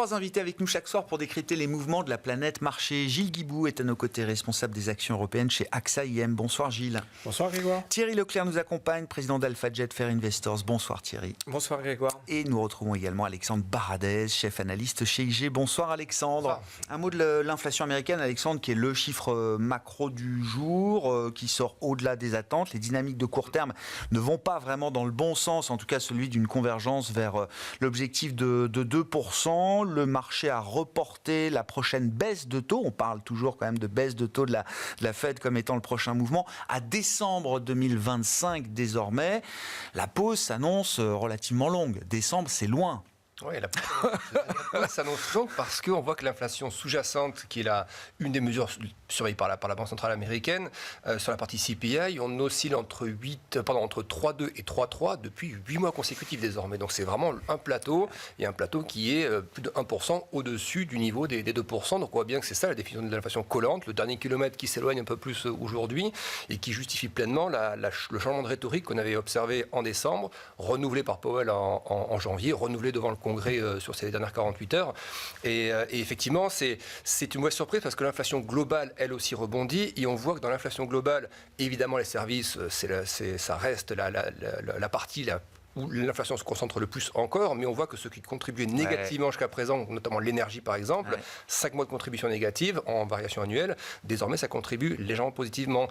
3 invités avec nous chaque soir pour décrypter les mouvements de la planète marché. Gilles Guiboud est à nos côtés, responsable des actions européennes chez AXA IM. Bonsoir Gilles. Bonsoir Grégoire. Thierry Leclerc nous accompagne, président d'AlphaJet Fair Investors. Bonsoir Thierry. Bonsoir Grégoire. Et nous retrouvons également Alexandre Baradez, chef analyste chez IG. Bonsoir Alexandre. Un mot de l'inflation américaine, Alexandre, qui est le chiffre macro du jour, qui sort au-delà des attentes. Les dynamiques de court terme ne vont pas vraiment dans le bon sens, en tout cas celui d'une convergence vers l'objectif de 2%. Le marché a reporté la prochaine baisse de taux. On parle toujours quand même de baisse de taux de la Fed comme étant le prochain mouvement à décembre 2025 désormais. La pause s'annonce relativement longue. Décembre, c'est loin. Oui, la pause s'annonce longue parce qu'on voit que l'inflation sous-jacente, qui est une des mesures surveillées par la Banque centrale américaine, sur la partie CPI, on oscille entre 3,2 et 3,3 depuis 8 mois consécutifs désormais. Donc c'est vraiment un plateau, et un plateau qui est plus de 1% au-dessus du niveau des 2%. Donc on voit bien que c'est ça la définition de l'inflation collante, le dernier kilomètre qui s'éloigne un peu plus aujourd'hui et qui justifie pleinement le changement de rhétorique qu'on avait observé en décembre, renouvelé par Powell en janvier, renouvelé devant le Congrès sur ces dernières 48 heures. Et effectivement, c'est une mauvaise surprise parce que l'inflation globale, elle aussi, rebondit. Et on voit que dans l'inflation globale, évidemment, les services, ça reste la partie où l'inflation se concentre le plus encore, mais on voit que ce qui contribuait négativement jusqu'à présent, notamment l'énergie par exemple, 5 mois de contribution négative en variation annuelle, désormais ça contribue légèrement positivement.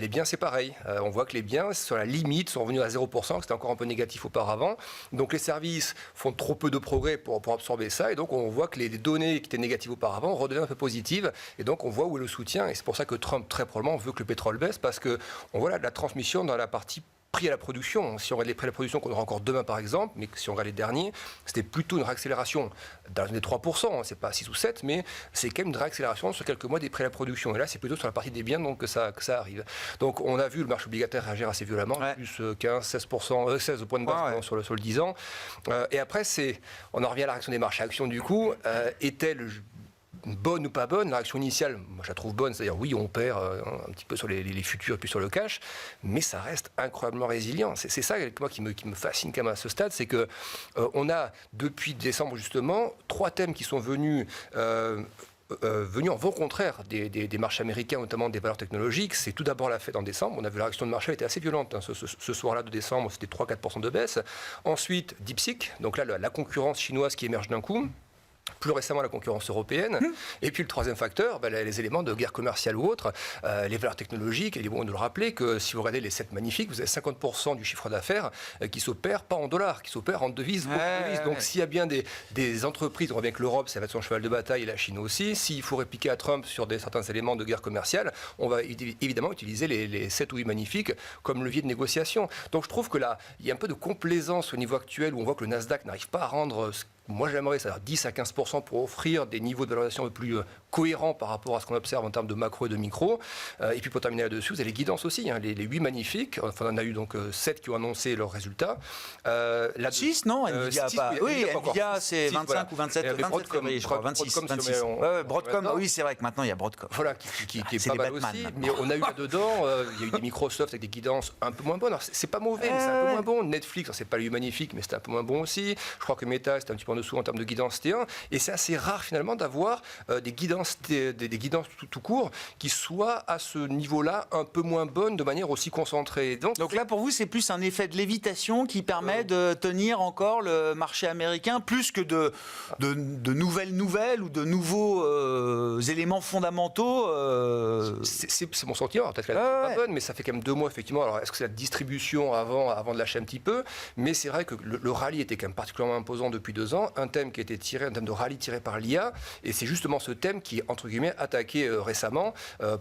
Les biens c'est pareil, on voit que les biens sur la limite sont revenus à 0%, c'était encore un peu négatif auparavant, donc les services font trop peu de progrès pour absorber ça, et donc on voit que les données qui étaient négatives auparavant redeviennent un peu positives, et donc on voit où est le soutien, et c'est pour ça que Trump très probablement veut que le pétrole baisse, parce qu'on voit la transmission dans la partie prix à la production. Si on regarde les prix à la production qu'on aura encore demain par exemple, mais si on regarde les derniers, c'était plutôt une réaccélération dans les 3%, c'est pas 6 ou 7, mais c'est quand même une réaccélération sur quelques mois des prix à la production. Et là, c'est plutôt sur la partie des biens donc, que ça arrive. Donc on a vu le marché obligataire réagir assez violemment, plus 15, 16 points de base sur le 10 ans. Et après, on en revient à la réaction des marchés actions du coup. Est-elle bonne ou pas bonne? La réaction initiale, moi je la trouve bonne, c'est-à-dire oui, on perd un petit peu sur les futurs et puis sur le cash, mais ça reste incroyablement résilient. C'est ça moi qui me fascine quand même à ce stade, c'est que on a depuis décembre justement 3 thèmes qui sont venus en vent contraire des marchés américains, notamment des valeurs technologiques. C'est tout d'abord la Fed en décembre. On a vu la réaction de marché était assez violente. Ce soir-là de décembre, c'était 3-4% de baisse. Ensuite, DeepSeek, donc là la concurrence chinoise qui émerge d'un coup. Plus récemment, la concurrence européenne. Et puis le troisième facteur, les éléments de guerre commerciale ou autres, les valeurs technologiques. Il est bon de le rappeler que si vous regardez les 7 magnifiques, vous avez 50% du chiffre d'affaires qui s'opère pas en dollars, qui s'opère en devises. Donc s'il y a bien des entreprises, on voit bien que l'Europe, ça va être son cheval de bataille, et la Chine aussi. S'il faut répliquer à Trump sur certains éléments de guerre commerciale, on va évidemment utiliser les 7 ou 8 magnifiques comme levier de négociation. Donc je trouve que là, il y a un peu de complaisance au niveau actuel où on voit que le Nasdaq n'arrive pas à rendre moi j'aimerais, c'est-à-dire 10 à 15% pour offrir des niveaux de valorisation plus cohérents par rapport à ce qu'on observe en termes de macro et de micro. Et puis pour terminer là-dessus, vous avez les guidances aussi, les 8 magnifiques. Enfin, on en a eu donc 7 qui ont annoncé leurs résultats. 6, non Nvidia, 6, pas. Oui, Nvidia c'est 25 voilà. Ou 27, 27 février, je crois. 26. Broadcom, oui, c'est vrai que maintenant il y a Broadcom. Voilà, qui est pas mal aussi. Mais on a eu là-dedans, il y a eu des Microsoft avec des guidances un peu moins bonnes. Alors, c'est pas mauvais, mais c'est un peu moins bon. Netflix, c'est pas les 8 magnifiques, mais c'était un peu moins bon aussi. Je crois que Meta, c'était un petit peu en dessous en termes de guidance T1, et c'est assez rare finalement d'avoir des guidances tout court qui soient à ce niveau-là un peu moins bonnes de manière aussi concentrée. Donc là pour vous c'est plus un effet de lévitation qui permet de tenir encore le marché américain plus que de nouvelles ou de nouveaux éléments fondamentaux. C'est mon sentiment, peut-être qu'elle n'est pas bonne, mais ça fait quand même 2 mois effectivement. Alors est-ce que c'est la distribution avant de lâcher un petit peu, mais c'est vrai que le rallye était quand même particulièrement imposant depuis 2 ans. Un thème qui a été tiré, un thème de rallye tiré par l'IA, et c'est justement ce thème qui est, entre guillemets, attaqué récemment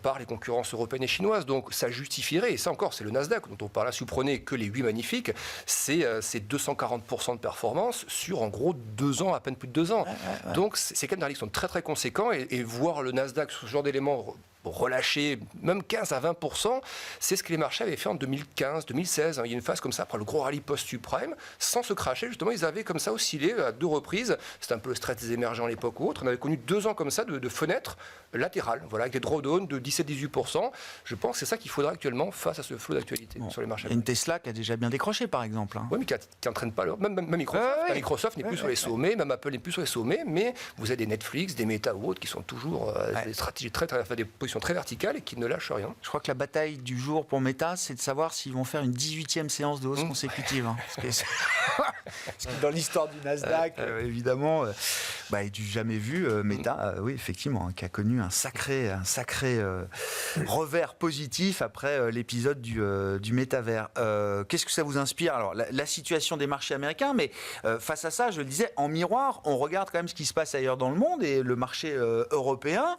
par les concurrences européennes et chinoises. Donc ça justifierait, et ça encore, c'est le Nasdaq dont on parle là, si vous prenez que les 8 magnifiques, c'est 240% de performance sur, en gros, 2 ans, à peine plus de 2 ans. Donc c'est quand même des rallyes qui sont très très conséquents, et voir le Nasdaq sur ce genre d'éléments relâché même 15 à 20%, c'est ce que les marchés avaient fait en 2015, 2016. Il y a une phase comme ça, après le gros rallye post-suprême, sans se cracher, justement, ils avaient comme ça oscillé à 2 reprises. C'était un peu le stress des émergents à l'époque ou autre. On avait connu 2 ans comme ça de fenêtres latérales, voilà, avec des drawdowns de 17-18%. Je pense que c'est ça qu'il faudra actuellement face à ce flot d'actualité sur les marchés. Une Tesla qui a déjà bien décroché, par exemple. Oui, mais qui n'entraîne pas même Microsoft. Microsoft n'est plus sur les sommets, même Apple n'est plus sur les sommets, mais vous avez des Netflix, des Meta ou autres qui sont toujours des stratégies des positions très verticales et qui ne lâchent rien. Je crois que la bataille du jour pour Meta, c'est de savoir s'ils vont faire une 18e séance de hausse consécutive. Parce que dans l'histoire du Nasdaq, évidemment, et du jamais vu, Meta, oui, effectivement, qui a connu un sacré revers positif après l'épisode du métavers. Qu'est-ce que ça vous inspire? Alors, la situation des marchés américains, mais face à ça, je le disais, en miroir, on regarde quand même ce qui se passe ailleurs dans le monde et le marché européen,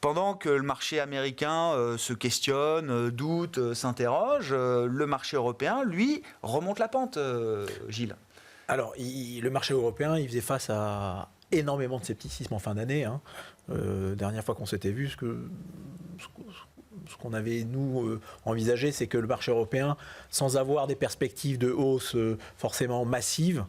pendant que le marché américain se questionne, doute, s'interroge, le marché européen, lui, remonte la pente, Gilles. Alors, le marché européen, il faisait face à énormément de scepticisme en fin d'année. Dernière fois qu'on s'était vu, ce qu'on avait, nous, envisagé, c'est que le marché européen, sans avoir des perspectives de hausse forcément massives,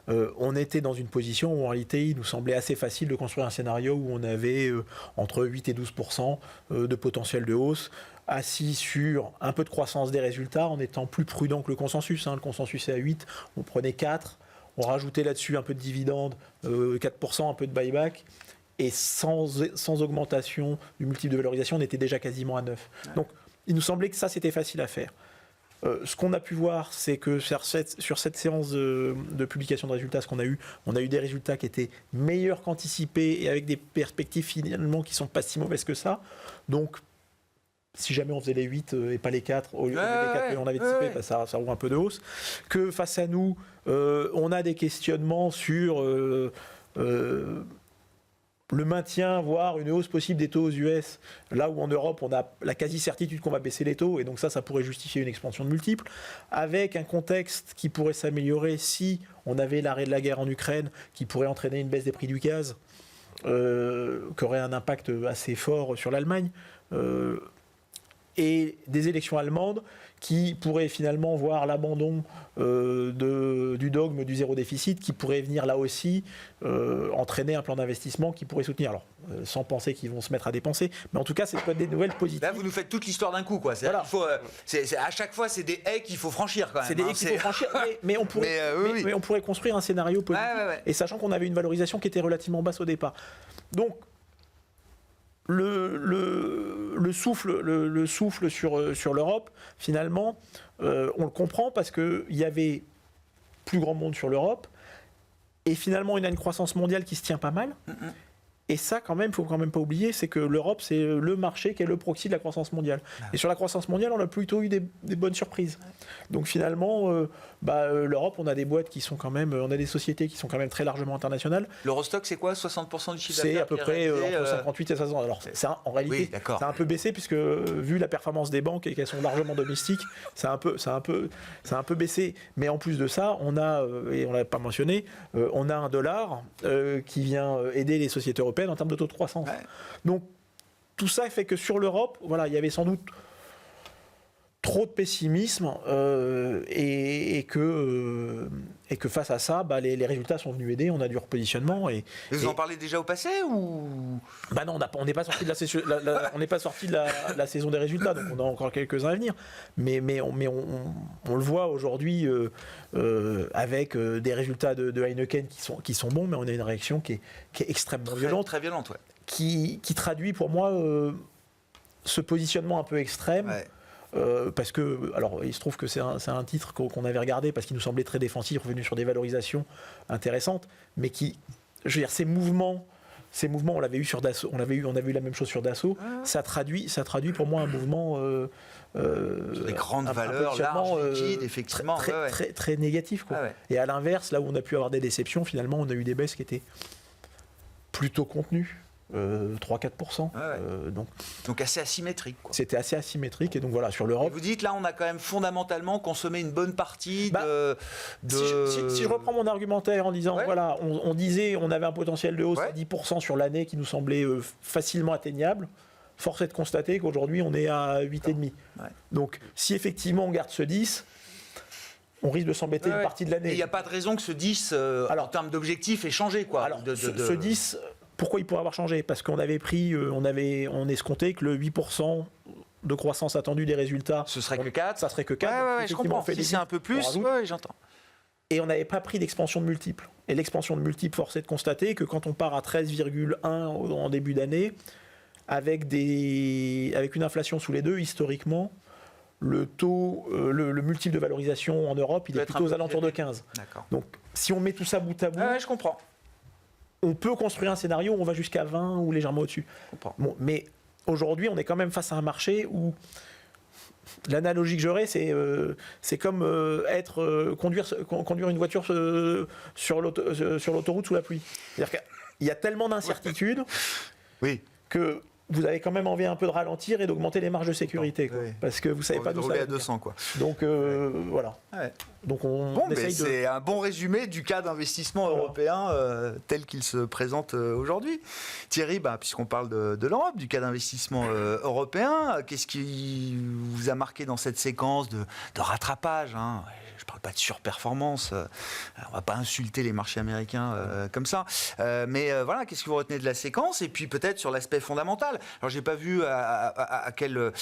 on était dans une position où en réalité il nous semblait assez facile de construire un scénario où on avait entre 8 et 12% de potentiel de hausse, assis sur un peu de croissance des résultats en étant plus prudent que le consensus. Le consensus est à 8, on prenait 4, on rajoutait là-dessus un peu de dividendes, 4%, un peu de buyback. Et sans augmentation du multiple de valorisation, on était déjà quasiment à 9. Donc il nous semblait que ça c'était facile à faire. Ce qu'on a pu voir, c'est que sur cette séance de publication de résultats, on a eu des résultats qui étaient meilleurs qu'anticipés et avec des perspectives finalement qui ne sont pas si mauvaises que ça. Donc, si jamais on faisait les 8 et pas les 4, au lieu des 4 que l'on avait anticipé, ça roule un peu de hausse. Que face à nous, on a des questionnements sur le maintien, voire une hausse possible des taux aux US, là où en Europe, on a la quasi-certitude qu'on va baisser les taux, et donc ça pourrait justifier une expansion de multiples, avec un contexte qui pourrait s'améliorer si on avait l'arrêt de la guerre en Ukraine, qui pourrait entraîner une baisse des prix du gaz, qui aurait un impact assez fort sur l'Allemagne, et des élections allemandes qui pourraient finalement voir l'abandon du dogme du zéro déficit, qui pourrait venir là aussi entraîner un plan d'investissement qui pourrait soutenir. Alors, sans penser qu'ils vont se mettre à dépenser, mais en tout cas, c'est peut-être des nouvelles positives. Là, vous nous faites toute l'histoire d'un coup, quoi. Voilà. À chaque fois, c'est des haies qu'il faut franchir, quand même. C'est des haies qu'il faut franchir, mais on pourrait construire un scénario positif, et sachant qu'on avait une valorisation qui était relativement basse au départ. Donc, le souffle sur l'Europe, finalement, on le comprend parce qu'il y avait plus grand monde sur l'Europe, et finalement, il y a une croissance mondiale qui se tient pas mal. Et ça, quand même, il ne faut quand même pas oublier, c'est que l'Europe, c'est le marché qui est le proxy de la croissance mondiale. Et sur la croissance mondiale, on a plutôt eu des bonnes surprises. Donc finalement, l'Europe, on a des boîtes qui sont quand même, on a des sociétés qui sont quand même très largement internationales. L'Eurostock, c'est quoi, 60% du chiffre d'affaires? C'est à peu près entre 58 et 60. Alors, en réalité, ça a un peu baissé, puisque vu la performance des banques et qu'elles sont largement domestiques, ça a un peu baissé. Mais en plus de ça, on a, et on ne l'a pas mentionné, on a un dollar qui vient aider les sociétés européennes en termes de taux de croissance. Donc, tout ça fait que sur l'Europe, il y avait sans doute trop de pessimisme et que face à ça, les résultats sont venus aider, on a du repositionnement. Vous en parlez déjà au passé ou non, on n'est pas sorti de la saison des résultats, donc on a encore quelques-uns à venir. Mais on le voit aujourd'hui avec des résultats de Heineken qui sont bons, mais on a une réaction qui est extrêmement violente. Très violente, ouais. Qui traduit pour moi ce positionnement un peu extrême. Parce que, alors, il se trouve que c'est un titre qu'on avait regardé parce qu'il nous semblait très défensif, revenu sur des valorisations intéressantes, mais qui, je veux dire, ces mouvements, on l'avait eu sur Dassault, on a vu la même chose sur Dassault. Ça traduit pour moi un mouvement sur des grandes valeurs, larges, liquides, effectivement, très négatif, quoi. Et à l'inverse, là où on a pu avoir des déceptions, finalement, on a eu des baisses qui étaient plutôt contenues. 3-4%. Donc assez asymétrique, quoi. C'était assez asymétrique, et donc voilà, sur l'Europe. Et vous dites là, on a quand même fondamentalement consommé une bonne partie Si je reprends mon argumentaire en disant, on disait on avait un potentiel de hausse à 10% sur l'année qui nous semblait facilement atteignable. Force est de constater qu'aujourd'hui, on est à 8,5. Ouais. Donc, si effectivement on garde ce 10, on risque de s'embêter une partie de l'année. Il n'y a pas de raison que ce 10, en termes d'objectifs, ait changé, quoi. Alors, ce 10, pourquoi il pourrait avoir changé ? Parce qu'on avait pris, on escomptait que le 8% de croissance attendue des résultats, ce serait que 4. ça serait que 4. Ouais, je comprends. Si c'est un peu plus, j'entends. Et on n'avait pas pris d'expansion de multiples. Et l'expansion de multiples, force est de constater que quand on part à 13,1 en début d'année, avec une inflation sous les 2, historiquement, le taux, le multiple de valorisation en Europe, il est plutôt aux alentours de 15. D'accord. Donc, si on met tout ça bout à bout, je comprends. On peut construire un scénario où on va jusqu'à 20 ou légèrement au-dessus. Bon, mais aujourd'hui, on est quand même face à un marché où l'analogie que j'aurais, c'est comme conduire une voiture sur l'autoroute sous la pluie. C'est-à-dire qu'il y a tellement d'incertitudes que vous avez quand même envie un peu de ralentir et d'augmenter les marges de sécurité, quoi, parce que vous savez pas d'où ça va à 200, quoi. Donc voilà. Ouais. Donc on essaye c'est un bon résumé du cas d'investissement européen tel qu'il se présente aujourd'hui. Thierry, puisqu'on parle de l'Europe, du cas d'investissement européen, qu'est-ce qui vous a marqué dans cette séquence de rattrapage, hein ? Je ne parle pas de surperformance, on ne va pas insulter les marchés américains comme ça, mais voilà, qu'est-ce que vous retenez de la séquence ? Et puis peut-être sur l'aspect fondamental. Alors je n'ai pas vu à quelle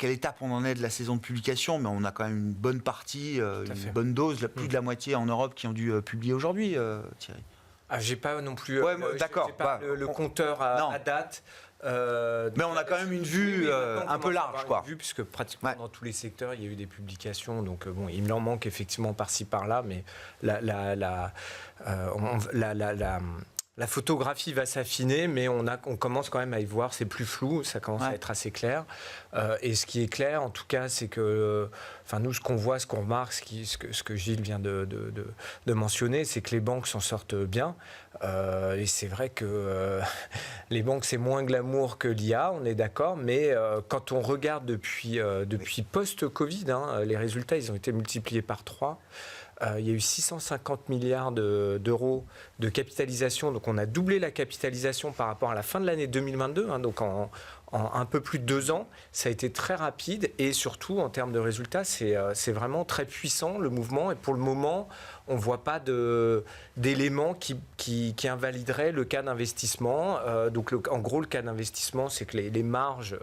étape on en est de la saison de publication, mais on a quand même une bonne partie, une bonne dose, plus de la moitié en Europe qui ont dû publier aujourd'hui, Thierry. J'ai pas non plus d'accord, j'ai pas le compteur à date. Mais on a quand même une vue un peu large, quoi. Une vue, puisque pratiquement dans tous les secteurs, il y a eu des publications. Donc bon, il en manque effectivement par-ci par-là, mais la photographie va s'affiner, mais on commence quand même à y voir, c'est plus flou, ça commence à être assez clair. Et ce qui est clair, en tout cas, c'est que, nous, ce qu'on voit, ce qu'on remarque, ce que Gilles vient de mentionner, c'est que les banques s'en sortent bien. Et c'est vrai que les banques, c'est moins glamour que l'IA, on est d'accord, mais quand on regarde depuis post-Covid, les résultats, ils ont été multipliés par 3. Il y a eu 650 milliards d'euros de capitalisation. Donc, on a doublé la capitalisation par rapport à la fin de l'année 2022. Donc, en un peu plus de 2 ans, ça a été très rapide. Et surtout, en termes de résultats, c'est vraiment très puissant, le mouvement. Et pour le moment, on ne voit pas d'éléments qui invalideraient le cas d'investissement. Donc, en gros, le cas d'investissement, c'est que les marges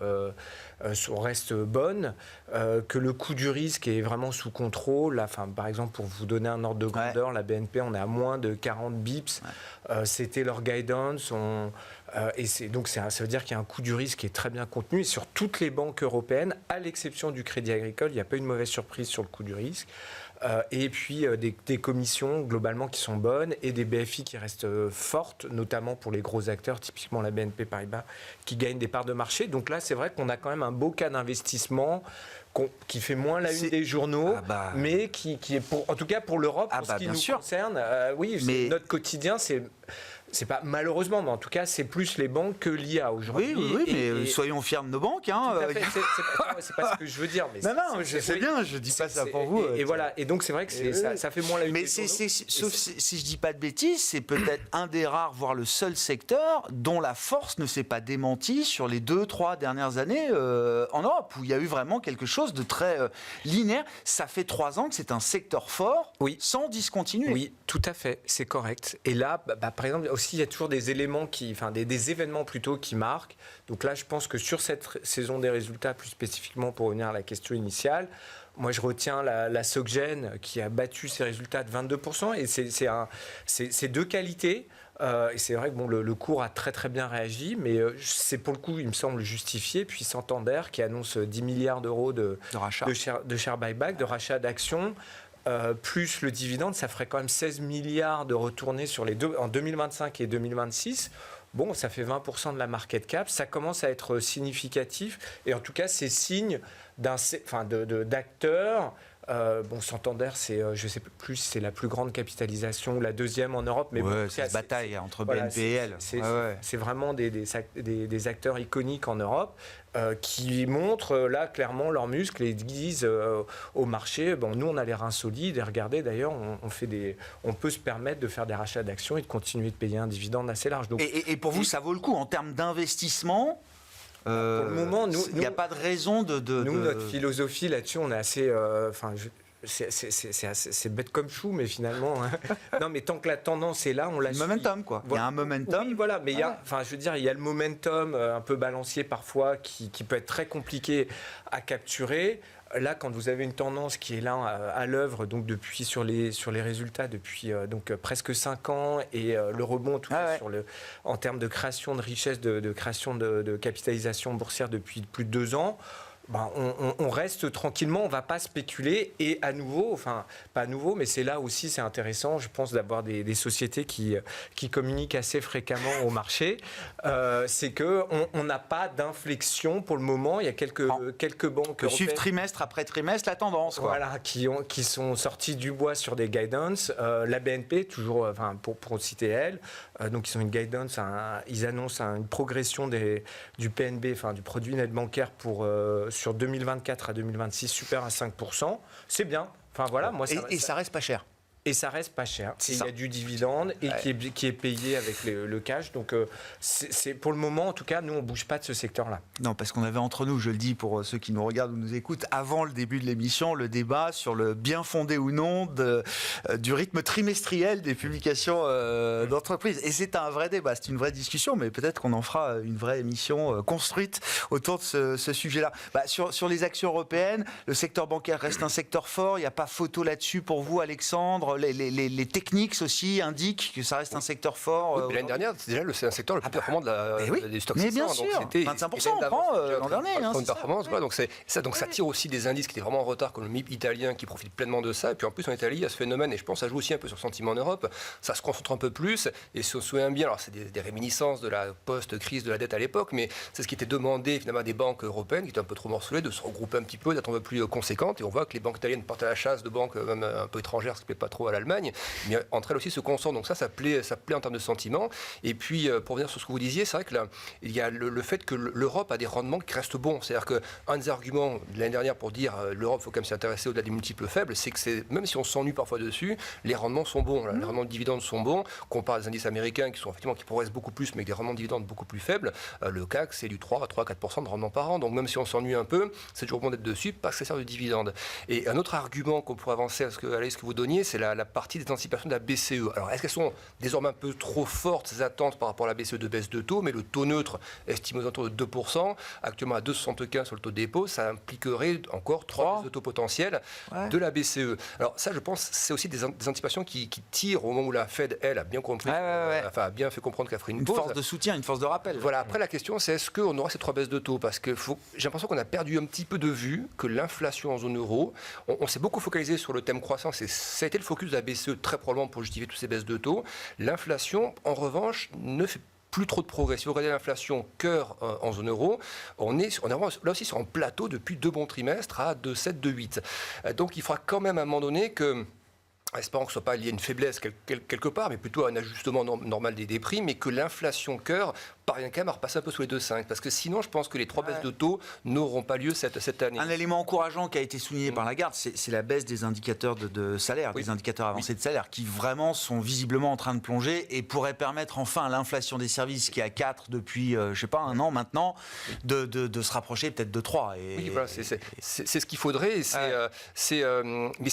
restent bonnes, que le coût du risque est vraiment sous contrôle. Là, par exemple, pour vous donner un ordre de grandeur, la BNP, on est à moins de 40 bips. C'était leur guidance. Donc, ça veut dire qu'il y a un coût du risque qui est très bien contenu. Et sur toutes les banques européennes, à l'exception du Crédit Agricole, il n'y a pas eu de mauvaise surprise sur le coût du risque. Et puis des commissions globalement qui sont bonnes et des BFI qui restent fortes, notamment pour les gros acteurs, typiquement la BNP Paribas, qui gagnent des parts de marché. Donc là, c'est vrai qu'on a quand même un beau cas d'investissement qui fait moins la une des journaux, mais qui est, en tout cas pour l'Europe, pour ce qui nous concerne, mais notre quotidien, c'est pas malheureusement, mais en tout cas, c'est plus les banques que l'IA aujourd'hui. Oui, mais soyons fiers de nos banques. Tout à fait, c'est pas ce que je veux dire. Mais non, je sais bien, je dis pas ça pour vous. Et voilà, et donc c'est vrai que ça fait moins la une. Mais sauf si je dis pas de bêtises, c'est peut-être un des rares, voire le seul secteur dont la force ne s'est pas démentie sur les 2-3 dernières années en Europe, où il y a eu vraiment quelque chose de très linéaire. Ça fait 3 ans que c'est un secteur fort, sans discontinuer. Oui, tout à fait, c'est correct. Et là, par exemple, aussi, il y a toujours des éléments des événements plutôt qui marquent. Donc là, je pense que sur cette saison des résultats, plus spécifiquement pour revenir à la question initiale, moi, je retiens la SocGen qui a battu ses résultats de 22%. Et c'est de qualité. Et c'est vrai que le cours a très très bien réagi, mais c'est pour le coup, il me semble justifié. Puis Santander qui annonce 10 milliards d'euros de share buyback, de rachat d'actions. Plus le dividende, ça ferait quand même 16 milliards de retournés sur les deux en 2025 et 2026. Bon, ça fait 20% de la market cap. Ça commence à être significatif. Et en tout cas, c'est signe d'acteurs. Santander, je ne sais plus si c'est la plus grande capitalisation ou la deuxième en Europe. Mais c'est une bataille entre BNP et elle. C'est vraiment des acteurs iconiques en Europe qui montrent là clairement leurs muscles et disent au marché, nous on a les reins solides et regardez d'ailleurs, on peut se permettre de faire des rachats d'actions et de continuer de payer un dividende assez large. Donc, et pour vous, ça vaut le coup en termes d'investissement? Pour le moment, il n'y a pas de raison de... Notre philosophie là-dessus, on est assez... c'est bête comme chou, mais finalement... Hein. Non, mais tant que la tendance est là, on la suit. Momentum, quoi. Voilà. Il y a un momentum. Oui, voilà, mais il y a le momentum un peu balancier parfois qui peut être très compliqué à capturer. Là, quand vous avez une tendance qui est là à l'œuvre, donc depuis sur les résultats depuis presque 5 ans, et le rebond en tout cas en termes de création de richesse, de création de capitalisation boursière depuis plus de 2 ans. On reste tranquillement, on ne va pas spéculer, et à nouveau, enfin pas à nouveau, mais c'est là aussi c'est intéressant, je pense, d'avoir des sociétés qui communiquent assez fréquemment au marché. C'est qu'on n'a pas d'inflexion pour le moment. Il y a quelques banques que suivent trimestre après trimestre la tendance, quoi. Voilà, qui sont sortis du bois sur des guidance. La BNP, toujours, pour citer elle, donc ils ont une guidance, ils annoncent une progression du PNB, du produit net bancaire sur 2024 à 2026 supérieur à 5%. C'est bien. Ça reste pas cher. Et ça reste pas cher. Il y a du dividende et qui est payé avec le cash. Donc, c'est pour le moment, en tout cas, nous, on ne bouge pas de ce secteur-là. Non, parce qu'on avait entre nous, je le dis pour ceux qui nous regardent ou nous écoutent, avant le début de l'émission, le débat sur le bien fondé ou non du rythme trimestriel des publications d'entreprises. Et c'est un vrai débat, c'est une vraie discussion, mais peut-être qu'on en fera une vraie émission construite autour de ce sujet-là. Sur les actions européennes, le secteur bancaire reste un secteur fort. Il n'y a pas photo là-dessus pour vous, Alexandre. Les techniques aussi indiquent que ça reste un secteur fort. Oui, l'année dernière, c'est déjà c'est un secteur le plus performant des stocks. Mais bien sûr, 25% on prend l'an dernier. Une performance, voilà, donc ça tire aussi des indices qui étaient vraiment en retard, comme le MIB italien qui profite pleinement de ça. Et puis en plus en Italie, il y a ce phénomène, et je pense que ça joue aussi un peu sur le sentiment en Europe. Ça se concentre un peu plus, et si on se souvient bien, alors c'est des réminiscences de la post-crise de la dette à l'époque, mais c'est ce qui était demandé finalement à des banques européennes qui étaient un peu trop morcelées, de se regrouper un petit peu, d'être un peu plus conséquentes. Et on voit que les banques italiennes partent à la chasse de banques même un peu étrangères, ce qui ne plaît pas trop à l'Allemagne, mais entre elles aussi se concentrent. Donc ça plaît en termes de sentiments. Et puis pour revenir sur ce que vous disiez, c'est vrai que là, il y a le fait que l'Europe a des rendements qui restent bons. C'est-à-dire qu'un des arguments de l'année dernière pour dire l'Europe, il faut quand même s'y intéresser au-delà des multiples faibles, c'est que même si on s'ennuie parfois dessus, les rendements sont bons. Les rendements de dividendes sont bons. Comparé à des indices américains qui progressent beaucoup plus, mais avec des rendements de dividendes beaucoup plus faibles, le CAC, c'est du 3 à 4% de rendement par an. Donc même si on s'ennuie un peu, c'est toujours bon d'être dessus parce que ça sert de dividendes. Et un autre argument qu'on pourrait avancer à ce que vous donniez, c'est la partie des anticipations de la BCE. Alors, est-ce qu'elles sont désormais un peu trop fortes, ces attentes par rapport à la BCE de baisse de taux, mais le taux neutre estimé aux alentours de 2%, actuellement à 2,75 sur le taux de dépôt, ça impliquerait encore 3 baisses de taux potentiels de la BCE. Alors ça, je pense, c'est aussi des anticipations qui tirent au moment où la Fed, elle, a bien compris, a bien fait comprendre qu'elle ferait une pause. Une force de soutien, une force de rappel. Voilà, après la question, c'est est-ce qu'on aura ces 3 baisses de taux? Parce que j'ai l'impression qu'on a perdu un petit peu de vue que l'inflation en zone euro, on s'est beaucoup focalisé sur le thème croissance, et ça a été le focus de la BCE très probablement pour justifier toutes ces baisses de taux. L'inflation, en revanche, ne fait plus trop de progrès. Si vous regardez l'inflation cœur en zone euro, on est là aussi sur un plateau depuis 2 bons trimestres à 2,7, 2,8. Donc il faudra quand même à un moment donné que, espérons que ce ne soit pas lié à une faiblesse quelque part, mais plutôt à un ajustement normal des prix, mais que l'inflation cœur parvient quand même à repasser un peu sous les 2,5. Parce que sinon, je pense que les 3 baisses de taux n'auront pas lieu cette année. Un élément encourageant qui a été souligné par Lagarde, c'est la baisse des indicateurs de salaire, des indicateurs avancés de salaire, qui vraiment sont visiblement en train de plonger et pourraient permettre enfin à l'inflation des services, qui est à 4 depuis, un an maintenant, de se rapprocher peut-être de 3. Oui, voilà, c'est ce qu'il faudrait. Mais c'est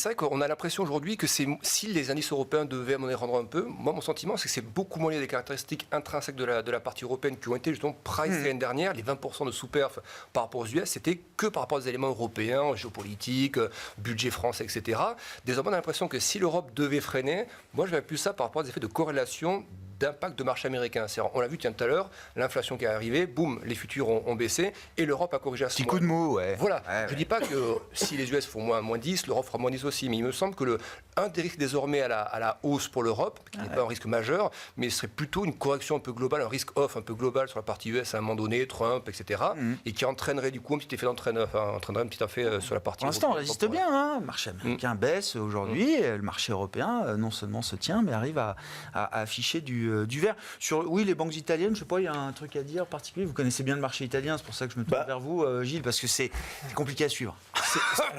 vrai qu'on a l'impression aujourd'hui que si les indices européens devaient m'en rendre un peu, moi, mon sentiment, c'est que c'est beaucoup moins lié à des caractéristiques intrinsèques de la partie européenne qui ont été justement pricées l'année dernière. Les 20% de sous-perf par rapport aux US, c'était que par rapport aux éléments européens, géopolitiques, budget français, etc. Désormais, on a l'impression que si l'Europe devait freiner, moi, je verrais plus ça par rapport à des effets de corrélation d'impact de marché américain. On l'a vu tout à l'heure, l'inflation qui est arrivée, boum, les futurs ont baissé et l'Europe a corrigé à ce moment. Petit coup de mou, Voilà. Je ne dis pas que si les US font moins 10, l'Europe fera moins 10 aussi, mais il me semble que un des risques désormais à la hausse pour l'Europe, qui n'est pas un risque majeur, mais ce serait plutôt une correction un peu globale, un risque off un peu global sur la partie US à un moment donné, Trump, etc., et qui entraînerait du coup un petit effet entraînerait un petit effet sur la partie. Pour l'instant, on résiste bien. Hein. Le marché américain baisse aujourd'hui, le marché européen non seulement se tient, mais arrive à afficher du vert. Sur les banques italiennes, je ne sais pas, il y a un truc à dire particulier. Vous connaissez bien le marché italien, c'est pour ça que je me tourne vers vous, Gilles, parce que c'est compliqué à suivre.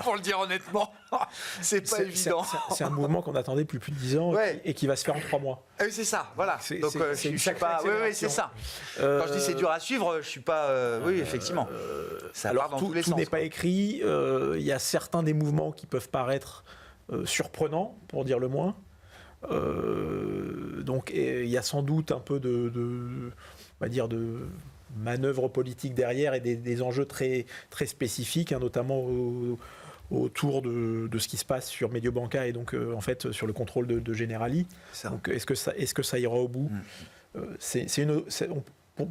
Pour le dire honnêtement, c'est pas évident. C'est un mouvement qu'on attendait depuis plus de 10 ans et qui va se faire en 3 mois. C'est ça, voilà. Donc c'est une je suis pas. Oui, c'est ça. Quand je dis c'est dur à suivre, je suis pas. Oui, effectivement. Ça part dans tous les sens. Tout n'est pas écrit. Il y a certains des mouvements qui peuvent paraître surprenants, pour dire le moins. Donc il y a sans doute un peu on va dire de manœuvres politiques derrière et des enjeux très, très spécifiques, notamment autour de ce qui se passe sur Mediobanca et donc en fait sur le contrôle de Generali. Donc est-ce que ça ira au bout?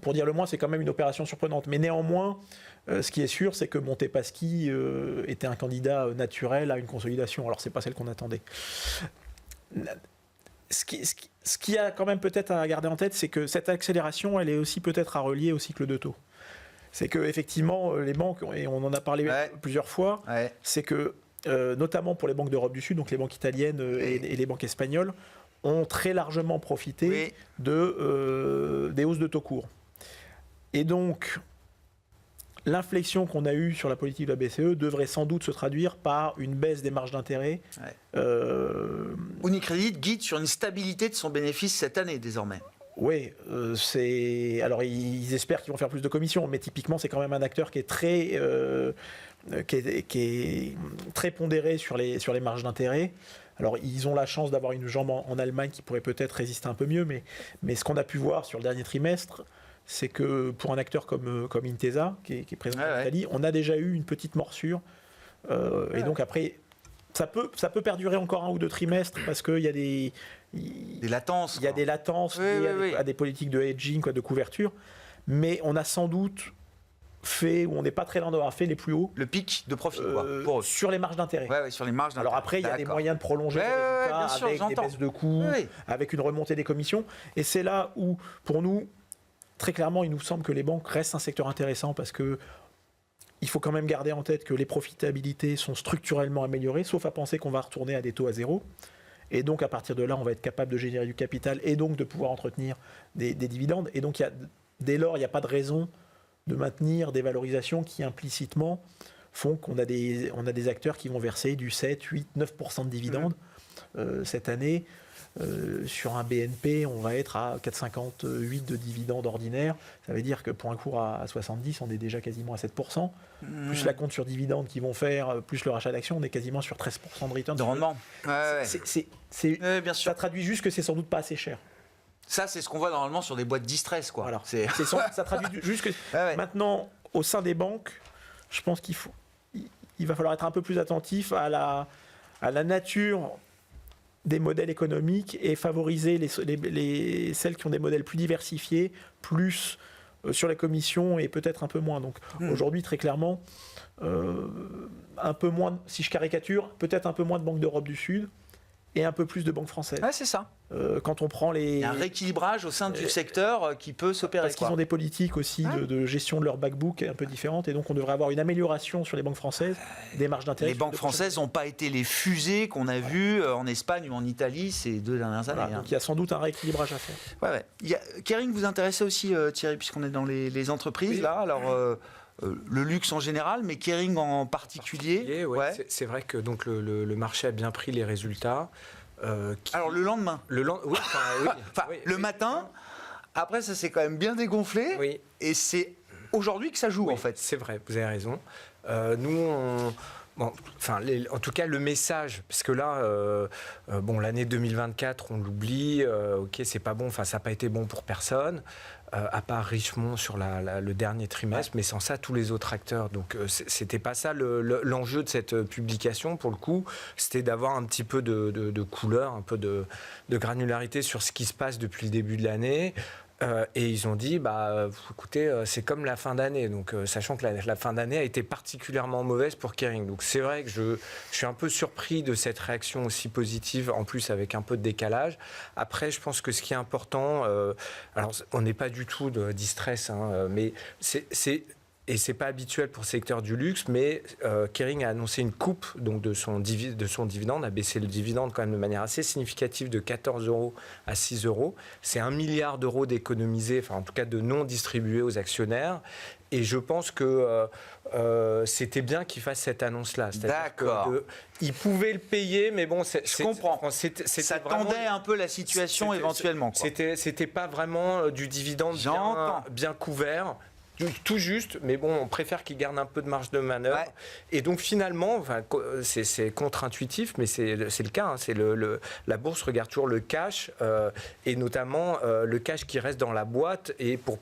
Pour dire le moins, c'est quand même une opération surprenante. Mais néanmoins, ce qui est sûr, c'est que Montepaschi était un candidat naturel à une consolidation. Alors c'est pas celle qu'on attendait. Ce qui a quand même peut-être à garder en tête, c'est que cette accélération, elle est aussi peut-être à relier au cycle de taux. C'est que effectivement, les banques, et on en a parlé plusieurs fois, c'est que notamment pour les banques d'Europe du Sud, donc les banques italiennes et les banques espagnoles, ont très largement profité des hausses de taux courts. Et donc, l'inflexion qu'on a eue sur la politique de la BCE devrait sans doute se traduire par une baisse des marges d'intérêt. Unicredit guide sur une stabilité de son bénéfice cette année désormais. Oui, alors ils espèrent qu'ils vont faire plus de commissions, mais typiquement c'est quand même un acteur qui est très pondéré sur les marges d'intérêt. Alors ils ont la chance d'avoir une jambe en Allemagne qui pourrait peut-être résister un peu mieux, mais ce qu'on a pu voir sur le dernier trimestre, c'est que pour un acteur comme Intesa, qui est présent en Italie, on a déjà eu une petite morsure. Et donc après, ça peut perdurer encore 1 ou 2 trimestres parce qu'il y a des latences. Il y a des latences liées à des politiques de hedging, de couverture. Mais on a sans doute fait, ou on n'est pas très loin d'avoir fait les plus hauts. Le pic de profit, sur les marges d'intérêt. Oui, sur les marges d'intérêt. Alors après, il y a des moyens de prolonger les résultats avec des baisses de coûts, avec une remontée des commissions. Et c'est là où, pour nous, très clairement, il nous semble que les banques restent un secteur intéressant parce que il faut quand même garder en tête que les profitabilités sont structurellement améliorées, sauf à penser qu'on va retourner à des taux à zéro. Et donc, à partir de là, on va être capable de générer du capital et donc de pouvoir entretenir des dividendes. Et donc, dès lors, il n'y a pas de raison de maintenir des valorisations qui implicitement font qu'on a des acteurs qui vont verser du 7, 8, 9% de dividendes cette année. Sur un BNP, on va être à 4,58 de dividendes ordinaires. Ça veut dire que pour un cours à 70, on est déjà quasiment à 7%. Plus la compte sur dividendes qu'ils vont faire, plus le rachat d'actions, on est quasiment sur 13% de return. De rendement. Bien sûr. Ça traduit juste que c'est sans doute pas assez cher. Ça, c'est ce qu'on voit normalement sur des boîtes distress, quoi. Voilà. Ça traduit juste que... Maintenant, au sein des banques, je pense qu'il va falloir être un peu plus attentif à la nature des modèles économiques et favoriser celles qui ont des modèles plus diversifiés, plus sur les commissions et peut-être un peu moins. Donc aujourd'hui, très clairement, un peu moins, si je caricature, peut-être un peu moins de banques d'Europe du Sud et un peu plus de banques françaises. C'est ça. Quand on prend il y a un rééquilibrage au sein du secteur qui peut s'opérer. Parce qu'ils ont des politiques aussi de gestion de leur backbook un peu différentes, et donc on devrait avoir une amélioration sur les banques françaises, des marges d'intérêt. Les banques françaises n'ont pas été les fusées qu'on a vues en Espagne ou en Italie ces 2 dernières années. Donc il y a sans doute un rééquilibrage à faire. Kering vous intéressait aussi, Thierry, puisqu'on est dans les entreprises, là. Alors, le luxe en général, mais Kering en particulier. C'est vrai que donc, le marché a bien pris les résultats. Alors le lendemain, le matin, après ça s'est quand même bien dégonflé, et c'est aujourd'hui que ça joue en fait. C'est vrai, vous avez raison. En tout cas, le message, parce que là, l'année 2024, on l'oublie, c'est pas bon, ça n'a pas été bon pour personne, à part Richemont sur le dernier trimestre, mais sans ça, tous les autres acteurs. Donc, c'était pas ça l'enjeu de cette publication, pour le coup, c'était d'avoir un petit peu de couleur, un peu de granularité sur ce qui se passe depuis le début de l'année. Et ils ont dit, écoutez, c'est comme la fin d'année, donc sachant que la fin d'année a été particulièrement mauvaise pour Kering. Donc c'est vrai que je suis un peu surpris de cette réaction aussi positive, en plus avec un peu de décalage. Après, je pense que ce qui est important, alors on n'est pas du tout de distress, mais et c'est pas habituel pour le secteur du luxe, mais Kering a annoncé une coupe donc de son dividende, a baissé le dividende quand même de manière assez significative de 14 € à 6 €. C'est 1 milliard d'euros d'économisés, en tout cas de non distribués aux actionnaires. Et je pense que c'était bien qu'il fasse cette annonce-là. D'accord. Il pouvait le payer, mais bon, je comprends. Ça tendait un peu la situation éventuellement. C'était pas vraiment du dividende bien couvert. Tout juste, mais bon, on préfère qu'il garde un peu de marge de manœuvre. Ouais. Et donc finalement, c'est contre-intuitif, mais c'est le cas. Hein, la bourse regarde toujours le cash, et notamment le cash qui reste dans la boîte et pour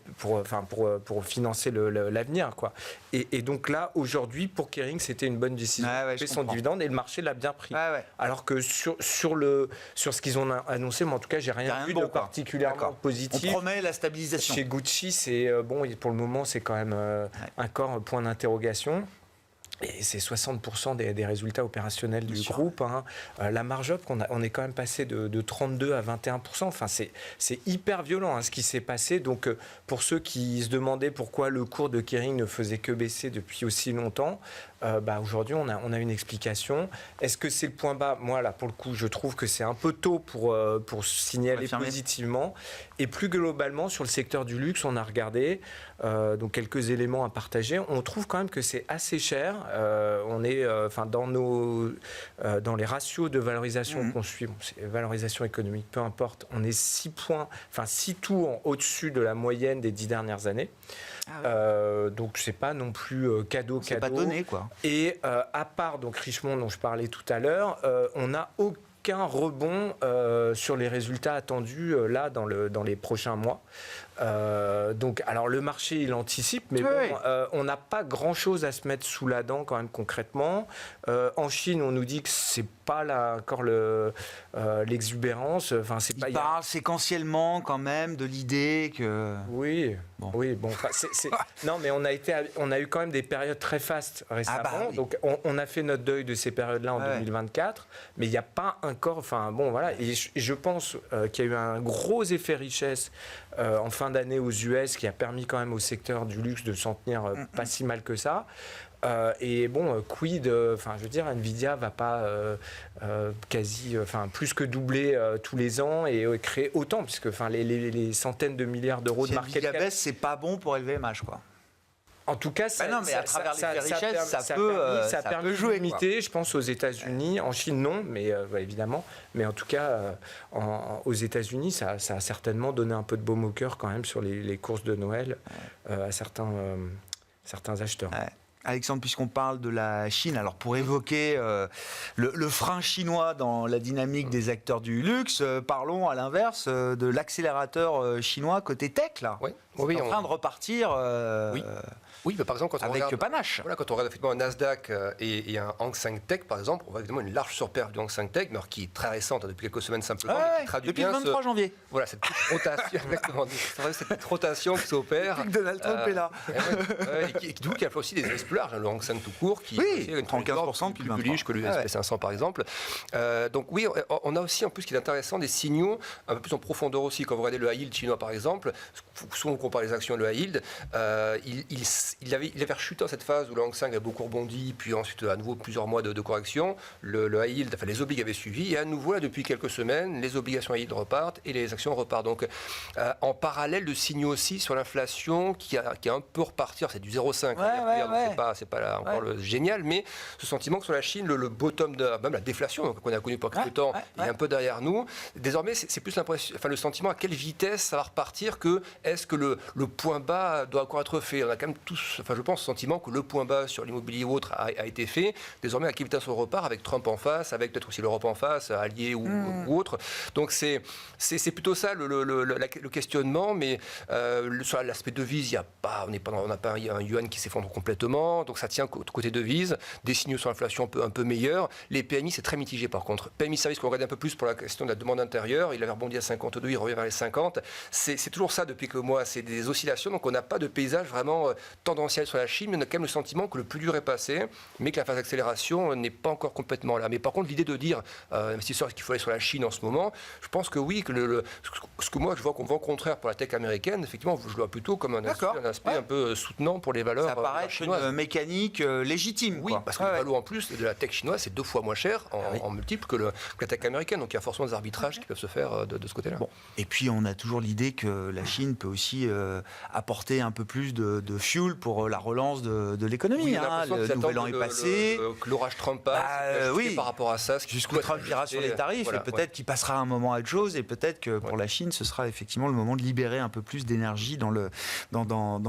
financer l'avenir, quoi. Et donc là, aujourd'hui, pour Kering, c'était une bonne décision. Il fait son dividende et le marché l'a bien pris. Alors que sur ce qu'ils ont annoncé, moi en tout cas, j'ai rien vu de particulièrement positif. On promet la stabilisation. Chez Gucci, c'est bon, pour le moment, c'est quand même encore un point d'interrogation. Et c'est 60% des résultats opérationnels du groupe. Hein. La marge up, on est quand même passé de 32 à 21%. Enfin, c'est hyper violent, hein, ce qui s'est passé. Donc, pour ceux qui se demandaient pourquoi le cours de Kering ne faisait que baisser depuis aussi longtemps, aujourd'hui, on a une explication. Est-ce que c'est le point bas ? Moi, là, pour le coup, je trouve que c'est un peu tôt pour signaler positivement. Et plus globalement, sur le secteur du luxe, on a regardé donc quelques éléments à partager. On trouve quand même que c'est assez cher. On est dans les ratios de valorisation qu'on suit, c'est valorisation économique, peu importe, on est 6 tout au-dessus de la moyenne des 10 dernières années. Donc c'est pas non plus cadeau. C'est pas donné, quoi. Et à part donc Richemont dont je parlais tout à l'heure, on n'a aucun rebond sur les résultats attendus là dans les prochains mois. Donc, alors le marché il anticipe, mais on n'a pas grand-chose à se mettre sous la dent quand même concrètement. En Chine, on nous dit que c'est pas là encore l'exubérance. Enfin, c'est pas. Il parle séquentiellement quand même de l'idée que. Oui. Bon. Non, mais on a eu quand même des périodes très fastes récemment. Donc, on a fait notre deuil de ces périodes-là en 2024, mais il n'y a pas encore. Enfin, bon, voilà. Et je pense qu'il y a eu un gros effet richesse en fin d'année aux US qui a permis quand même au secteur du luxe de s'en tenir pas si mal que ça. Et bon, quid, je veux dire, Nvidia va pas plus que doubler tous les ans et créer autant, puisque les centaines de milliards d'euros de market cap. Si Nvidia baisse, c'est pas bon pour LVMH, quoi. En tout cas, ça peut jouer, limiter, je pense, aux États-Unis. En Chine, non, mais évidemment. Mais en tout cas, aux États-Unis, ça a certainement donné un peu de baume au cœur quand même sur les courses de Noël à certains acheteurs. Ouais. Alexandre, puisqu'on parle de la Chine, alors pour évoquer le frein chinois dans la dynamique des acteurs du luxe, parlons à l'inverse de l'accélérateur chinois côté tech, là. Oui, en train de repartir. Oui, mais par exemple, quand on regarde panache. Voilà, quand on regarde effectivement un Nasdaq et un Hang Seng Tech, par exemple, on voit évidemment une large surperf du Hang Seng Tech, mais qui est très récente, depuis quelques semaines simplement. Qui traduit depuis le 23 janvier. Voilà, cette petite rotation, exactement, cette petite rotation qui s'opère. Depuis que Donald Trump est là. Et qui a fait aussi des aises plus larges, le Hang Seng tout court, qui est une 35% plus bullish que le SP 500 par exemple. Donc oui, on a aussi en plus, ce qui est intéressant, des signaux un peu plus en profondeur aussi. Quand vous regardez le high yield chinois par exemple, souvent on compare les actions et le high yield, il avait rechuté dans cette phase où le Hang Seng a beaucoup rebondi, puis ensuite à nouveau plusieurs mois de correction. Le high yield, les oblig avaient suivi, et à nouveau là depuis quelques semaines, les obligations high yield repartent et les actions repartent. Donc en parallèle de signaux aussi sur l'inflation qui a un peu reparti. C'est du 0,5. C'est pas là encore le génial, mais ce sentiment que sur la Chine, le bottom même la déflation qu'on a connu pendant quelques temps est un peu derrière nous. Désormais, c'est plus le sentiment à quelle vitesse ça va repartir que est-ce que le point bas doit encore être fait. On a quand même tous, je pense, le sentiment que le point bas sur l'immobilier ou autre a été fait. Désormais, à quelle vitesse on repart avec Trump en face, avec peut-être aussi l'Europe en face, alliés ou autre. Donc c'est plutôt ça le questionnement, mais sur l'aspect devise, on n'a pas un yuan qui s'effondre complètement, donc ça tient côté devise, des signaux sur l'inflation un peu meilleurs. Les PMI, c'est très mitigé par contre. PMI service, qu'on regarde un peu plus pour la question de la demande intérieure, il avait rebondi à 52, il revient vers les 50. C'est toujours ça depuis quelques mois, c'est des oscillations, donc on n'a pas de paysage vraiment tendanciel sur la Chine, mais on a quand même le sentiment que le plus dur est passé, mais que la phase d'accélération n'est pas encore complètement là. Mais par contre, l'idée de dire, investisseurs, est-ce qu'il faut aller sur la Chine en ce moment, je pense que oui, que ce que moi je vois qu'on voit au contraire pour la tech américaine, effectivement, je le vois plutôt comme un aspect un peu soutenant pour les valeurs chinoises. Ça paraît être une mécanique légitime. Oui, parce que le valeur en plus de la tech chinoise, c'est 2 fois moins cher en multiple que la tech américaine. Donc il y a forcément des arbitrages qui peuvent se faire de ce côté-là. Bon. Et puis on a toujours l'idée que la Chine peut aussi apporter un peu plus de fuel roule pour la relance de l'économie. Oui, on a l'impression Le nouvel an est passé. Que l'orage Trump passe, oui. par rapport à ça. Jusqu'où Trump ira sur les tarifs, et peut-être qu'il passera un moment à autre chose, et peut-être que pour la Chine, ce sera effectivement le moment de libérer un peu plus d'énergie dans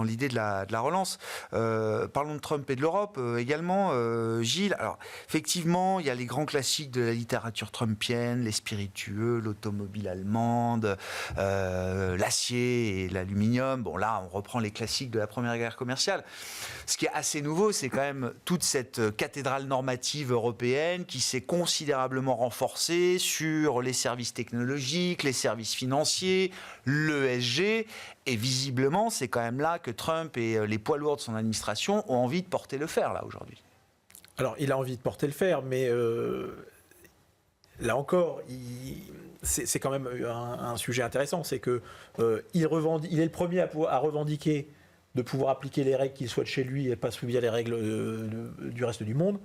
l'idée de la relance. Parlons de Trump et de l'Europe également. Gilles, alors effectivement, il y a les grands classiques de la littérature trumpienne, les spiritueux, l'automobile allemande, l'acier et l'aluminium. Bon, là, on reprend les classiques de la Première Guerre commerciale. Ce qui est assez nouveau, c'est quand même toute cette cathédrale normative européenne qui s'est considérablement renforcée sur les services technologiques, les services financiers, l'ESG. Et visiblement, c'est quand même là que Trump et les poids lourds de son administration ont envie de porter le fer, là, aujourd'hui. Alors, il a envie de porter le fer, mais là encore, c'est quand même un sujet intéressant. C'est que il est le premier à revendiquer de pouvoir appliquer les règles qu'il souhaite chez lui et pas subir les règles du reste du monde.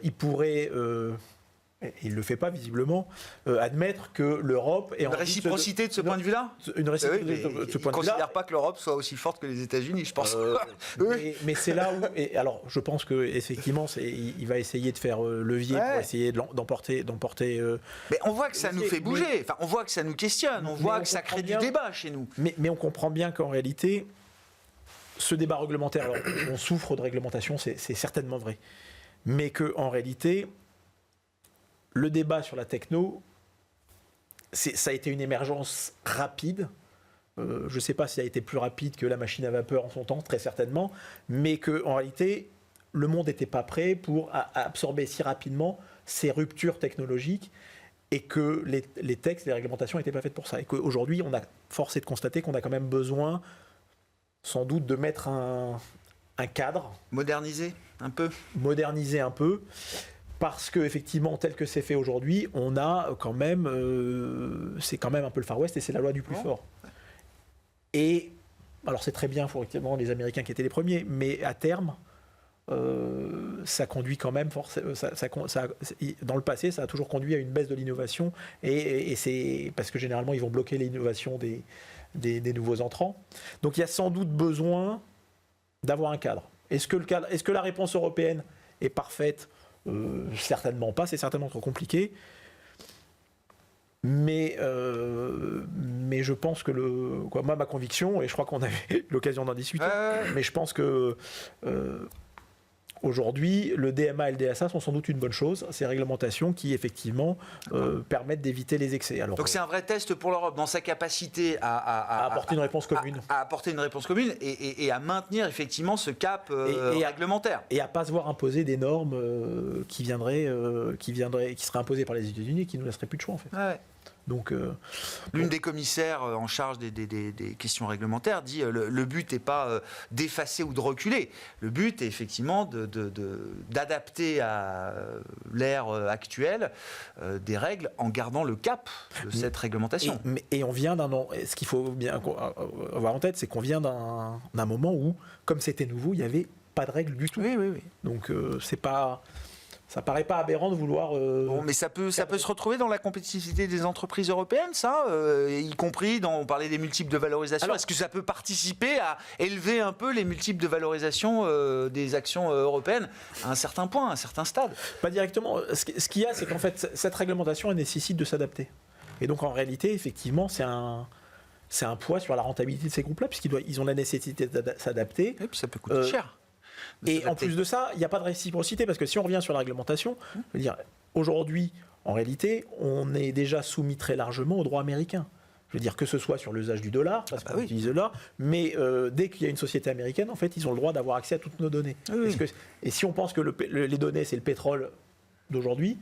Il pourrait, et il ne le fait pas visiblement, admettre que l'Europe est une réciprocité de ce point de vue-là. Une réciprocité de ce point de vue-là. Il ne considère pas que l'Europe soit aussi forte que les États-Unis, je pense. Mais c'est là où... Et alors, je pense qu'effectivement, il va essayer de faire levier pour essayer d'emporter... Mais on voit que ça nous fait bouger. Enfin, on voit que ça nous questionne. On voit que ça crée du débat chez nous. Mais on comprend bien qu'en réalité, ce débat réglementaire, alors on souffre de réglementation, c'est certainement vrai. Mais qu'en réalité... Le débat sur la techno, ça a été une émergence rapide. Je ne sais pas si ça a été plus rapide que la machine à vapeur en son temps, très certainement, mais qu'en réalité, le monde n'était pas prêt pour absorber si rapidement ces ruptures technologiques et que les textes, les réglementations n'étaient pas faites pour ça. Et qu'aujourd'hui, on a forcé de constater qu'on a quand même besoin, sans doute, de mettre un cadre. Moderniser un peu. Moderniser un peu. Parce qu'effectivement, tel que c'est fait aujourd'hui, on a quand même, c'est quand même un peu le Far West et c'est la loi du plus fort. Et alors c'est très bien, effectivement, les Américains qui étaient les premiers, mais à terme, ça conduit quand même, dans le passé, ça a toujours conduit à une baisse de l'innovation et c'est parce que généralement ils vont bloquer l'innovation des nouveaux entrants. Donc il y a sans doute besoin d'avoir un cadre. Est-ce que la réponse européenne est parfaite ? Certainement pas, c'est certainement trop compliqué. Mais je pense que moi, ma conviction, et je crois qu'on avait l'occasion d'en discuter, mais je pense que aujourd'hui, le DMA et le DSA sont sans doute une bonne chose. Ces réglementations qui, effectivement, permettent d'éviter les excès. Alors, donc c'est un vrai test pour l'Europe dans sa capacité à apporter une réponse commune. À apporter une réponse commune et à maintenir effectivement ce cap réglementaire. Et à ne pas se voir imposer des normes qui seraient imposées par les États-Unis et qui ne nous laisseraient plus de choix, en fait. Ouais. Donc, l'une des commissaires en charge des questions réglementaires dit le but n'est pas d'effacer ou de reculer. Le but est effectivement d'adapter à l'ère actuelle des règles en gardant le cap de cette réglementation. Et on vient ce qu'il faut bien avoir en tête, c'est qu'on vient d'un moment où, comme c'était nouveau, il n'y avait pas de règles du tout. Oui. Donc c'est pas... Ça paraît pas aberrant de vouloir... Bon, mais ça peut se retrouver dans la compétitivité des entreprises européennes, ça, y compris on parlait des multiples de valorisation. Alors, est-ce que ça peut participer à élever un peu les multiples de valorisation des actions européennes à un certain point, à un certain stade? Pas directement. Ce qu'il y a, c'est qu'en fait, cette réglementation, elle nécessite de s'adapter. Et donc, en réalité, effectivement, c'est un poids sur la rentabilité de ces groupes-là, puisqu'ils ont la nécessité de s'adapter. Et puis ça peut coûter cher. Et en plus de ça, il n'y a pas de réciprocité, parce que si on revient sur la réglementation, je veux dire, aujourd'hui, en réalité, on est déjà soumis très largement au droit américain. Je veux dire, que ce soit sur l'usage du dollar, parce qu'on utilise le dollar, mais dès qu'il y a une société américaine, en fait, ils ont le droit d'avoir accès à toutes nos données. Et si on pense que les données, c'est le pétrole d'aujourd'hui,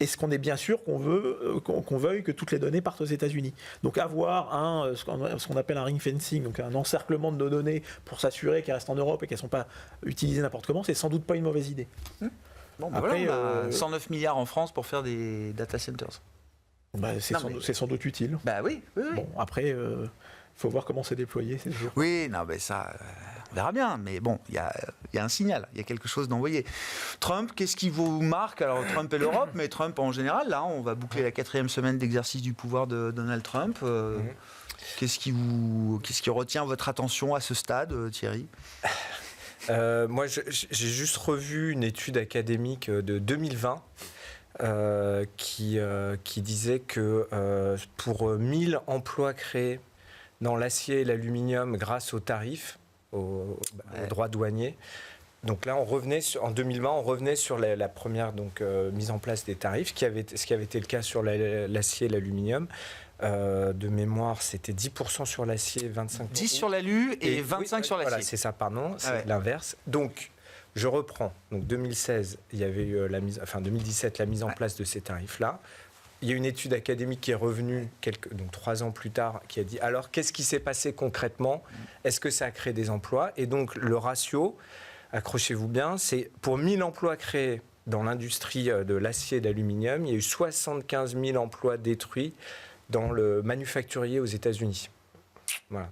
est-ce qu'on est bien sûr qu'on veuille que toutes les données partent aux États-Unis? Donc avoir ce qu'on appelle un ring fencing, donc un encerclement de nos données pour s'assurer qu'elles restent en Europe et qu'elles ne sont pas utilisées n'importe comment, c'est sans doute pas une mauvaise idée. Bon, après, on a 109 milliards en France pour faire des data centers. C'est sans doute utile. Oui. Bon, après, faut voir comment c'est déployé. C'est sûr. Oui, non, mais ça, on verra bien. Mais bon, il y a un signal, il y a quelque chose d'envoyé. Trump, qu'est-ce qui vous marque? Alors, Trump et l'Europe, mais Trump en général, là, on va boucler la 4e semaine d'exercice du pouvoir de Donald Trump. Qu'est-ce qui retient votre attention à ce stade, Thierry ? Moi, j'ai juste revu une étude académique de 2020 qui disait que pour 1000 emplois créés dans l'acier et l'aluminium grâce aux tarifs, aux droits douaniers, donc là, en 2020, on revenait sur la première mise en place des tarifs, ce qui avait été le cas sur l'acier et l'aluminium. De mémoire, c'était 10% sur l'acier, 25%. 10 sur l'alu et 25 sur l'acier. Voilà, c'est ça, pardon, c'est l'inverse. Donc, je reprends. Donc, 2016, il y avait eu 2017, la mise en place de ces tarifs-là. Il y a une étude académique qui est revenue 3 ans plus tard, qui a dit, alors, qu'est-ce qui s'est passé concrètement ? Est-ce que ça a créé des emplois ? Et donc, le ratio, accrochez-vous bien, c'est pour 1000 emplois créés dans l'industrie de l'acier et de l'aluminium, il y a eu 75 000 emplois détruits dans le manufacturier aux États-Unis. Voilà.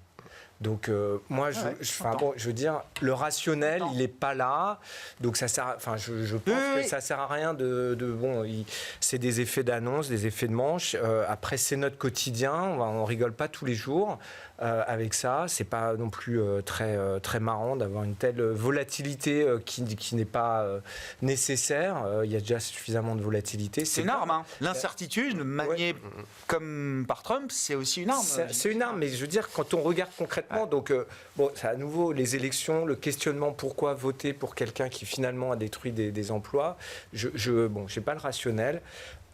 Donc moi, je veux dire, le rationnel, il n'est pas là. Donc ça sert. Je pense que ça sert à rien c'est des effets d'annonce, des effets de manche. Après, c'est notre quotidien. On rigole pas tous les jours avec ça. C'est pas non plus très marrant d'avoir une telle volatilité qui n'est pas nécessaire. Il y a déjà suffisamment de volatilité. C'est une arme. Hein. L'incertitude, maniée comme par Trump, c'est aussi une arme. C'est une arme, mais je veux dire, quand on regarde concrètement. Donc, c'est à nouveau les élections, le questionnement pourquoi voter pour quelqu'un qui finalement a détruit des emplois. Je n'ai pas le rationnel.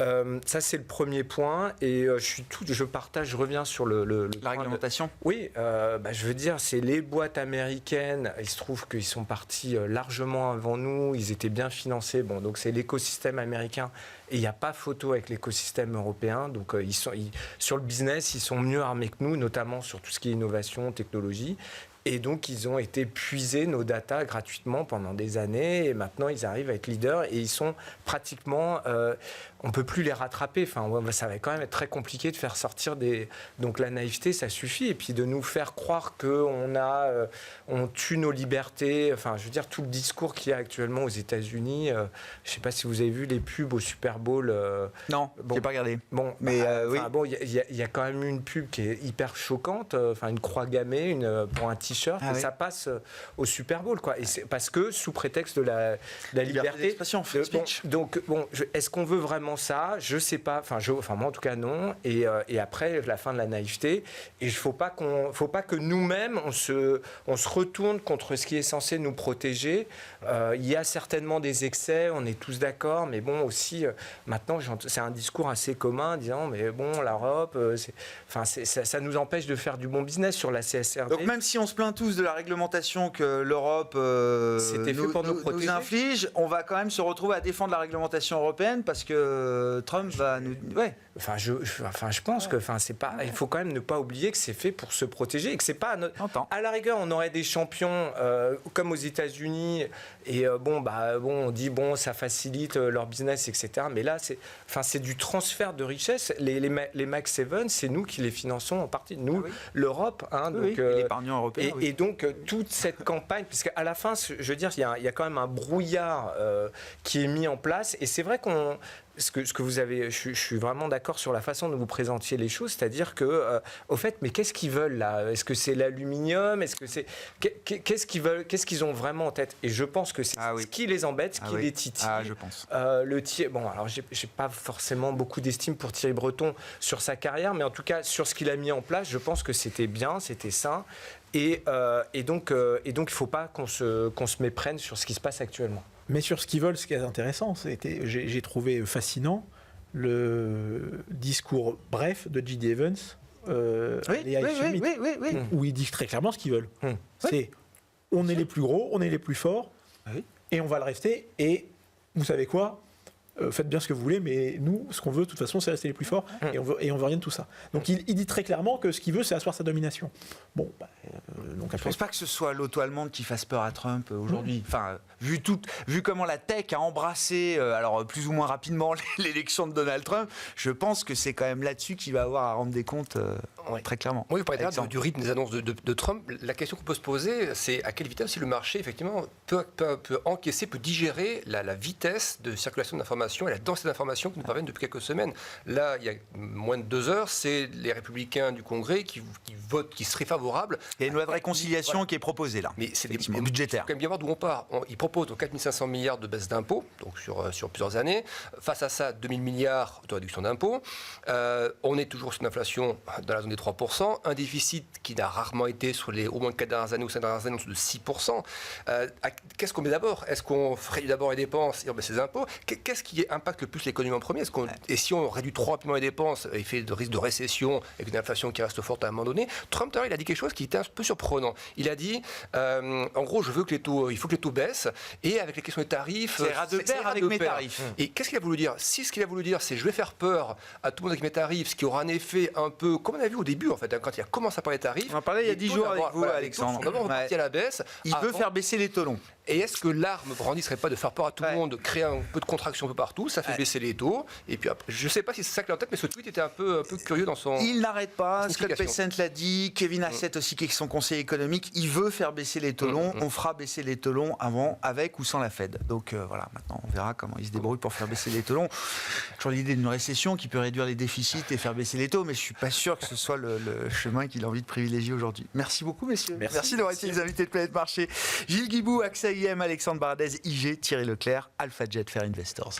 Ça, c'est le premier point. Et je reviens sur la réglementation. Oui, je veux dire, c'est les boîtes américaines. Il se trouve qu'ils sont partis largement avant nous. Ils étaient bien financés. Donc c'est l'écosystème américain. Et il n'y a pas photo avec l'écosystème européen. Donc, sur le business, ils sont mieux armés que nous, notamment sur tout ce qui est innovation, technologie. Et donc, ils ont été puiser nos datas gratuitement pendant des années. Et maintenant, ils arrivent à être leaders. Et ils sont pratiquement... on ne peut plus les rattraper. Enfin, ça va quand même être très compliqué de faire sortir des... Donc, la naïveté, ça suffit. Et puis, de nous faire croire qu'on tue nos libertés. Enfin, je veux dire, tout le discours qu'il y a actuellement aux États-Unis. Je ne sais pas si vous avez vu les pubs au Super Bowl. Non, je n'ai pas regardé. Bon, mais oui. Il y a quand même une pub qui est hyper choquante. Une croix gammée pour un t-shirt. Et ça passe au Super Bowl, quoi. Et c'est parce que, sous prétexte de la liberté d'expression, est-ce qu'on veut vraiment ça ? Je sais pas. Moi, en tout cas, non. Et après, la fin de la naïveté. Et il faut pas que nous-mêmes on se retourne contre ce qui est censé nous protéger. Il y a certainement des excès. On est tous d'accord. Mais bon, aussi, maintenant, c'est un discours assez commun, disant, mais bon, l'Europe, ça nous empêche de faire du bon business sur la CSRD. Donc même si on se plaint tous de la réglementation que l'Europe nous inflige, on va quand même se retrouver à défendre la réglementation européenne parce que Trump va nous... Ouais. Je pense que c'est pas. Il faut quand même ne pas oublier que c'est fait pour se protéger et que c'est pas. À la rigueur, on aurait des champions comme aux États-Unis et on dit ça facilite leur business, etc. Mais là, c'est du transfert de richesse. Les Max 7, c'est nous qui les finançons en partie. Nous, l'Europe, donc l'épargnant européen. Et donc toute cette campagne, parce qu'à la fin, je veux dire, il y a quand même un brouillard qui est mis en place. Et c'est vrai qu'on ce que vous avez, je suis vraiment d'accord sur la façon dont vous présentiez les choses, c'est-à-dire que, au fait, mais qu'est-ce qu'ils veulent là ? Est-ce que c'est l'aluminium ? Est-ce que c'est qu'est-ce qu'ils veulent ? Qu'est-ce qu'ils ont vraiment en tête ? Et je pense que c'est ce qui les embête, ce qui les titille. Je pense. Alors j'ai pas forcément beaucoup d'estime pour Thierry Breton sur sa carrière, mais en tout cas sur ce qu'il a mis en place, je pense que c'était bien, c'était sain. Et donc il ne faut pas qu'on se méprenne sur ce qui se passe actuellement. Mais sur ce qu'ils veulent, ce qui est intéressant, j'ai trouvé fascinant le discours bref de J.D. Evans où il dit très clairement ce qu'ils veulent. C'est on est les plus gros, on est les plus forts, et on va le rester, et vous savez quoi ? Faites bien ce que vous voulez, mais nous, ce qu'on veut, de toute façon, c'est rester les plus forts, et on veut rien de tout ça. Donc il dit très clairement que ce qu'il veut, c'est asseoir sa domination. Bon, je ne pense pas que ce soit l'auto-allemande qui fasse peur à Trump aujourd'hui. Enfin, vu comment la tech a embrassé, alors plus ou moins rapidement, l'élection de Donald Trump, je pense que c'est quand même là-dessus qu'il va avoir à rendre des comptes très clairement. Oui, vous parlez du rythme des annonces de Trump. La question qu'on peut se poser, c'est à quelle vitesse aussi le marché, effectivement, peut encaisser, peut digérer la vitesse de circulation d'informations et la densité d'informations qui nous parviennent depuis quelques semaines. Là, il y a moins de 2 heures, c'est les républicains du Congrès qui votent, qui seraient favorables. Il y a une loi de réconciliation qui est proposée là. Mais c'est budgétaire. Il faut quand même bien voir d'où on part. Ils proposent donc 4 500 milliards de baisse d'impôts, donc sur plusieurs années. Face à ça, 2 000 milliards de réduction d'impôts. On est toujours sur une inflation dans la zone des 3%, un déficit qui n'a rarement été sur les au moins 4 dernières années ou 5 dernières années de 6%. Qu'est-ce qu'on met d'abord? Est-ce qu'on réduit d'abord les dépenses et on baisse les impôts? Qu'est-ce qui impacte le plus l'économie en premier? Et si on réduit trop rapidement les dépenses, il fait de risque de récession avec une inflation qui reste forte à un moment donné? Trump, il a dit quelque chose qui était un peu surprenant. Il a dit, en gros, il faut que les taux baissent, et avec les questions des tarifs... Ça ira de pair avec mes tarifs. Et qu'est-ce qu'il a voulu dire? Si ce qu'il a voulu dire, c'est je vais faire peur à tout le monde avec mes tarifs, ce qui aura un effet un peu, comme on a vu au début, en fait, quand il a commencé à parler des tarifs... On en parlait il y a 10 jours avec vous, Alexandre. D'abord, on repartit à la baisse. Il veut faire baisser les taux longs. Et est-ce que l'arme brandie ne serait pas de faire peur à tout le monde, de créer un peu de contraction un peu partout? Ça fait baisser les taux. Et puis après, je ne sais pas si c'est ça qu'il a en tête, mais ce tweet était un peu curieux dans son... Il n'arrête pas. Scott Bessent l'a dit. Kevin Hassett aussi, qui est son conseiller économique. Il veut faire baisser les taux longs. On fera baisser les taux longs avant, avec ou sans la Fed. Donc voilà, maintenant on verra comment il se débrouille pour faire baisser les taux longs. Toujours l'idée d'une récession qui peut réduire les déficits et faire baisser les taux, mais je ne suis pas sûr que ce soit le chemin qu'il a envie de privilégier aujourd'hui. Merci beaucoup, messieurs. Merci d'avoir été les invités de Planète Marché. Gilles Guibou, AXA IM, Alexandre Baradez, IG, Thierry Leclerc, Alpha Jet Fair Investors.